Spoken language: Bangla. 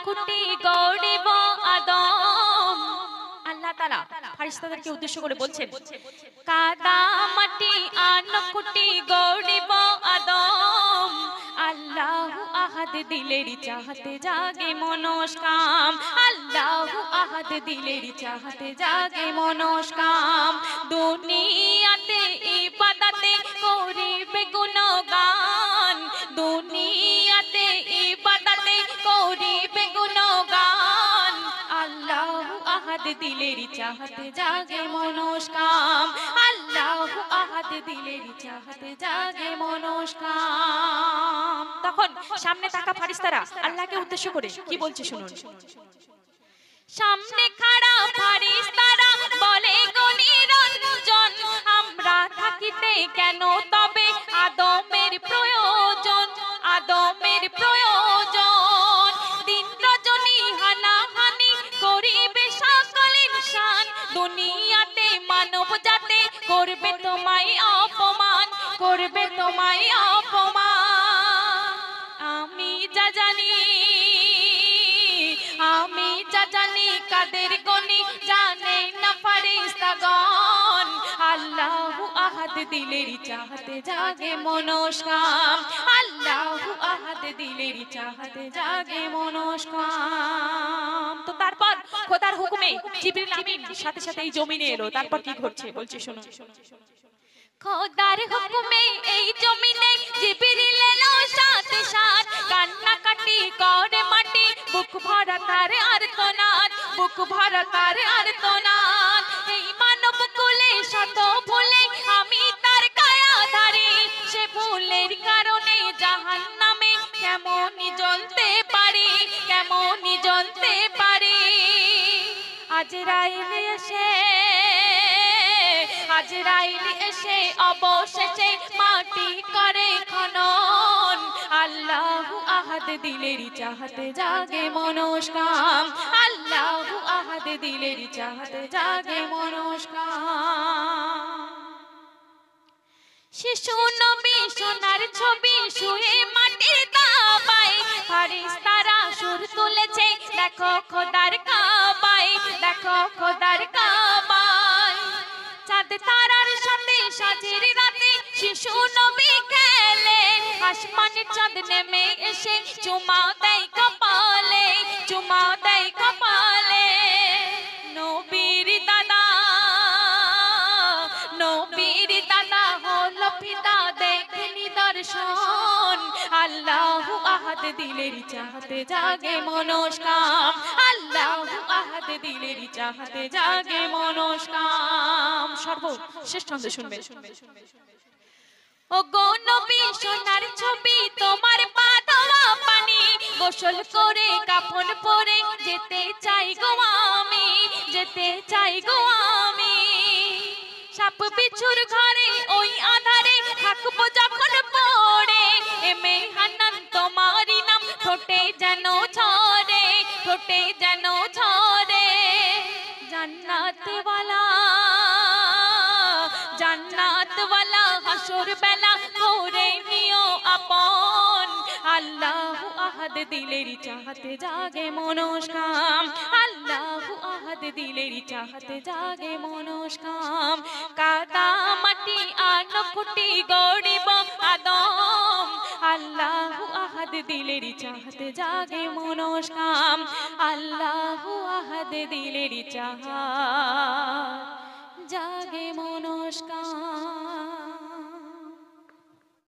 কুটি গড়িব আদম। আল্লাহ তাআলা ফেরেশতাদেরকে উদ্দেশ্য করে বলছেন, কাদা মাটি আনকুটি গড়িব আদম। আল্লাহু আহাদ দিলের চাহতে জাগে মনস্কাম। আল্লাহু আহাদ দিলের চাহতে জাগে মনস্কাম। দুনিয়াতে ইবাদতে করিবে গুণগান। দুনিয়াতে ইবাদতে করিবে গুণগান। আল্লাহু আহাদ দিলের চাহতে জাগে মনস্কাম। আল্লাহু আহাদ দিলের চাহতে জাগে মনস্কাম। তখন সামনে থাকা ফেরেশতারা আল্লাহকে উদ্দেশ্য করে কি বলছে শুনুন। সামনে খাড়া ফেরেশতারা বলে গো নিরঞ্জন, আমরা থাকিতে কেন তবে আদমের প্রয়োজন। আদমের প্রয়োজন। দিন রজনী হানাহানি করিবে সকল ইনসান। দুনিয়াতে মানব জাতি করবে তোমায় অপমান। করবে তোমায় অপমান। আমি যা জানি, আমি যা জানি কাদের গনি জানে না ফেরেশতাগণ। আল্লাহু আহাদ দিলের চাহতে জাগে মনস্কাম। আল্লাহু আহাদ দিলের চাহতে জাগে মনস্কাম। তো তারপর খোদার হুকুমে জিবরিল আমিন সাথে সাথে এই জমিনে এলো। তারপর কি ঘটছে বলছে শুনুন। খোদার হুকুমে এই জমিনে জিবরিল এলো সাথে সাথ। কান্নাকাটি করে মাটি, বুক ভরা তার আর্তনাদ। বুক ভরা তার আর্তনাদ। এই মানব কুলে শত ভুলে আমি তার কায়াধারী। সে ভুলের কারণে জাহান্নামে কেমনই জ্বলতে পারি। কেমনই জ্বলতে পারি। আজরাইল এসে, আজরাইল এসে অবশেষে মাটি করে খনন। আল্লাহু আহাদ দিলের চাহতে জাগে মনস্কাম। আল্লাহু আহাদ দিলের চাহতে জাগে মনস্কাম। শিশু নবী সোনার ছবি শুয়ে মাটির দাবায়। ফেরেশতারা সুর তুলেছে দেখো খোদার কাবায়। দেখো খোদার কাবায়। চাঁদ তারার সাথে সাজের রাতে শিশু নবী খেলে। আসমানে চাঁদ নেমে এসে চুমা দেয় কপালে। চুমা দেয় কপালে। নবীর দাদা, নবীর দাদা হলো ফিদা দেখে নিদর্শন। আল্লাহু আহাদ দিলের চাহতে জাগে মনস্কাম। আল্লাহু আহাদ দিলের চাহতে জাগে মনস্কাম। সর্বশেষ ছন্দ শুনবে। ও গো নবী সোনার ছবি তোমার পা ধোয়া পানি। গোসল করে কাফন পরে যেতে চাই গো আমি। যেতে চাই গো আমি। সাপ বিছুর ঘরে ওই আধারে থাকবো যখন পড়ে। এমে হান্নান তোমারই নাম ঠোঁটে যেন ছড়ে। ঠোঁটে যেন ছড়ে। জান্নাত ওয়ালা, জান্নাত ওয়ালা হাসর বেলা করে নিও আপন। আল্লাহু আহাদ দিলের চাহতে জাগে মনস্কাম। আল্লাহু আহাদ দিলের চাহতে জাগে মনস্কাম। কাদা মাটি আনকুটি গড়িব আদম। আল্লাহু আহাদ দিলের চাহতে জাগে মনস্কাম। আল্লাহু আহাদ দিলের চাহত জাগে মনস্কাম।